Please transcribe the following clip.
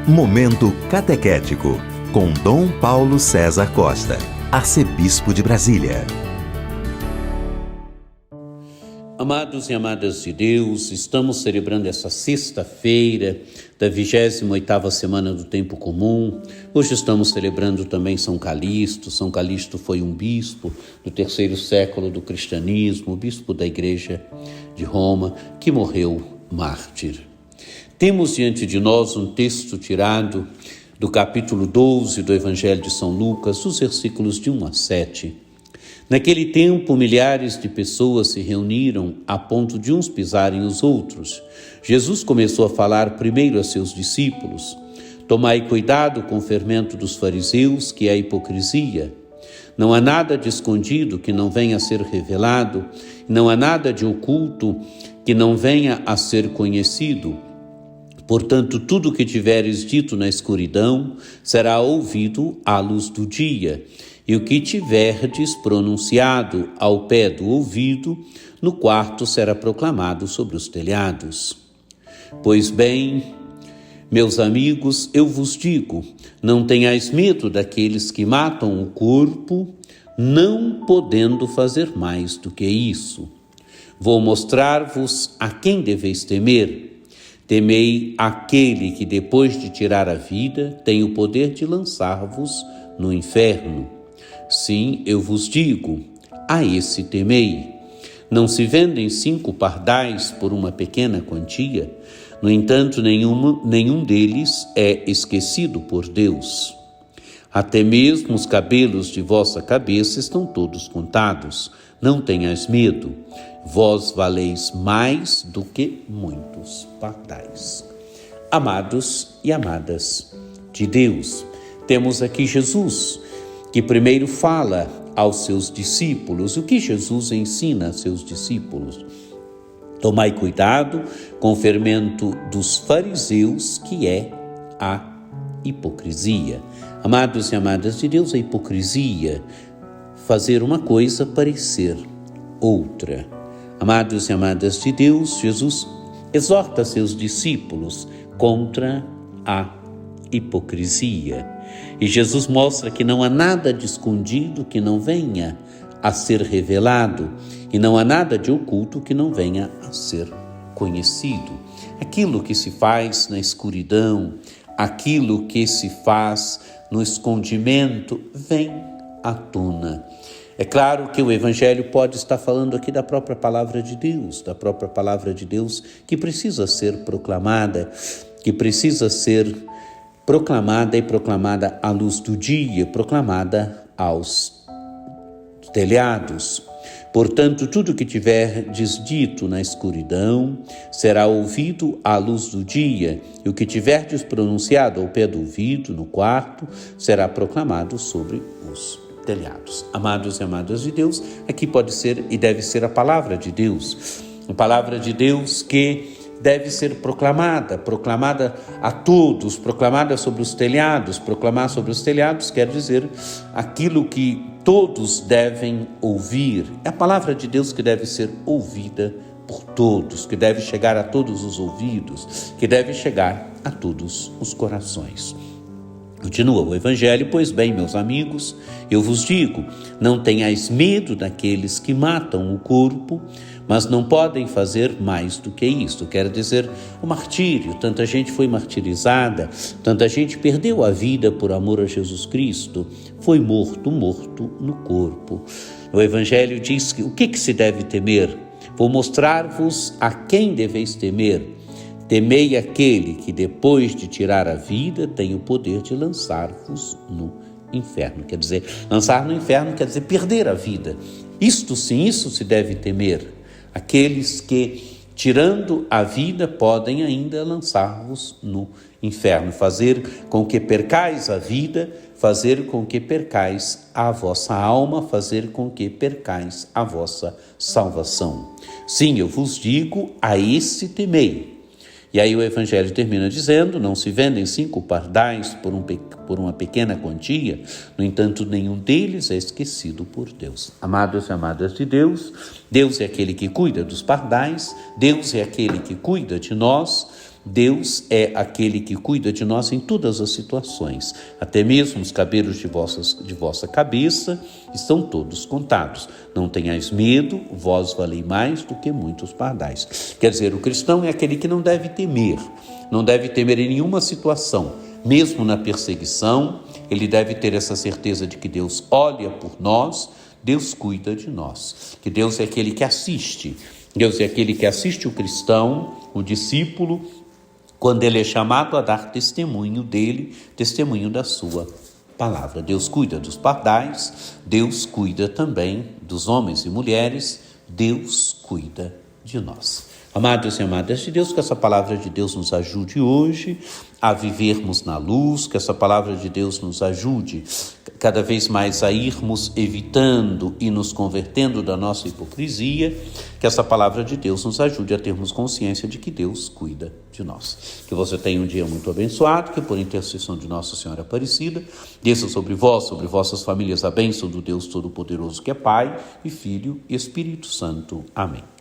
Momento Catequético, com Dom Paulo César Costa, arcebispo de Brasília. Amados e amadas de Deus, estamos celebrando essa sexta-feira da 28ª semana do Tempo Comum. Hoje estamos celebrando também São Calixto. São Calixto foi um bispo do 3º século do cristianismo, bispo da Igreja de Roma, que morreu mártir. Temos diante de nós um texto tirado do capítulo 12 do Evangelho de São Lucas, os versículos de 1 a 7. Naquele tempo, milhares de pessoas se reuniram a ponto de uns pisarem os outros. Jesus começou a falar primeiro a seus discípulos: tomai cuidado com o fermento dos fariseus, que é a hipocrisia. Não há nada de escondido que não venha a ser revelado, não há nada de oculto que não venha a ser conhecido. Portanto, tudo o que tiveres dito na escuridão será ouvido à luz do dia, e o que tiverdes pronunciado ao pé do ouvido, no quarto será proclamado sobre os telhados. Pois bem, meus amigos, eu vos digo, não tenhais medo daqueles que matam o corpo, não podendo fazer mais do que isso. Vou mostrar-vos a quem deveis temer. Temei aquele que, depois de tirar a vida, tem o poder de lançar-vos no inferno. Sim, eu vos digo, a esse temei. Não se vendem 5 pardais por uma pequena quantia? No entanto, nenhum deles é esquecido por Deus. Até mesmo os cabelos de vossa cabeça estão todos contados. Não tenhais medo. Vós valeis mais do que muitos pardais. Amados e amadas de Deus, temos aqui Jesus, que primeiro fala aos seus discípulos. O que Jesus ensina a seus discípulos? Tomai cuidado com o fermento dos fariseus, que é a hipocrisia. Amados e amadas de Deus, a hipocrisia, fazer uma coisa parecer outra. Amados e amadas de Deus, Jesus exorta seus discípulos contra a hipocrisia. E Jesus mostra que não há nada de escondido que não venha a ser revelado, e não há nada de oculto que não venha a ser conhecido. Aquilo que se faz na escuridão, aquilo que se faz no escondimento, vem à tona. É claro que o Evangelho pode estar falando aqui da própria palavra de Deus, que precisa ser proclamada, que precisa ser proclamada e proclamada à luz do dia, proclamada aos telhados. Portanto, tudo que tiverdes dito na escuridão será ouvido à luz do dia, e o que tiverdes pronunciado ao pé do ouvido, no quarto, será proclamado sobre os telhados. Amados e amadas de Deus, aqui pode ser e deve ser a palavra de Deus. A palavra de Deus que deve ser proclamada a todos, proclamada sobre os telhados. Proclamar sobre os telhados quer dizer aquilo que todos devem ouvir. É a palavra de Deus que deve ser ouvida por todos, que deve chegar a todos os ouvidos, que deve chegar a todos os corações. Continua o Evangelho: pois bem, meus amigos, eu vos digo, não tenhais medo daqueles que matam o corpo, mas não podem fazer mais do que isto. Quer dizer, o martírio. Tanta gente foi martirizada, tanta gente perdeu a vida por amor a Jesus Cristo, foi morto no corpo. O Evangelho diz que o que se deve temer? Vou mostrar-vos a quem deveis temer. Temei aquele que, depois de tirar a vida, tem o poder de lançar-vos no inferno. Quer dizer, lançar no inferno quer dizer perder a vida. Isto sim, isso se deve temer. Aqueles que, tirando a vida, podem ainda lançar-vos no inferno. Fazer com que percais a vida, fazer com que percais a vossa alma, fazer com que percais a vossa salvação. Sim, eu vos digo, a esse temei. E aí o Evangelho termina dizendo: não se vendem 5 pardais por uma pequena quantia, no entanto, nenhum deles é esquecido por Deus. Amados e amadas de Deus, Deus é aquele que cuida dos pardais, Deus é aquele que cuida de nós, Deus é aquele que cuida de nós em todas as situações. Até mesmo os cabelos de vossa cabeça estão todos contados. Não tenhais medo, vós valei mais do que muitos pardais. Quer dizer, o cristão é aquele que não deve temer em nenhuma situação. Mesmo na perseguição, ele deve ter essa certeza de que Deus olha por nós, Deus cuida de nós, que Deus é aquele que assiste. Deus é aquele que assiste o cristão, o discípulo, quando ele é chamado a dar testemunho dele, testemunho da sua palavra. Deus cuida dos pardais, Deus cuida também dos homens e mulheres, Deus cuida de nós. Amados e amadas de Deus, que essa palavra de Deus nos ajude hoje a vivermos na luz, que essa palavra de Deus nos ajude cada vez mais a irmos evitando e nos convertendo da nossa hipocrisia, que essa palavra de Deus nos ajude a termos consciência de que Deus cuida de nós. Que você tenha um dia muito abençoado, que por intercessão de Nossa Senhora Aparecida, desça sobre vós, sobre vossas famílias, a bênção do Deus Todo-Poderoso, que é Pai e Filho e Espírito Santo. Amém.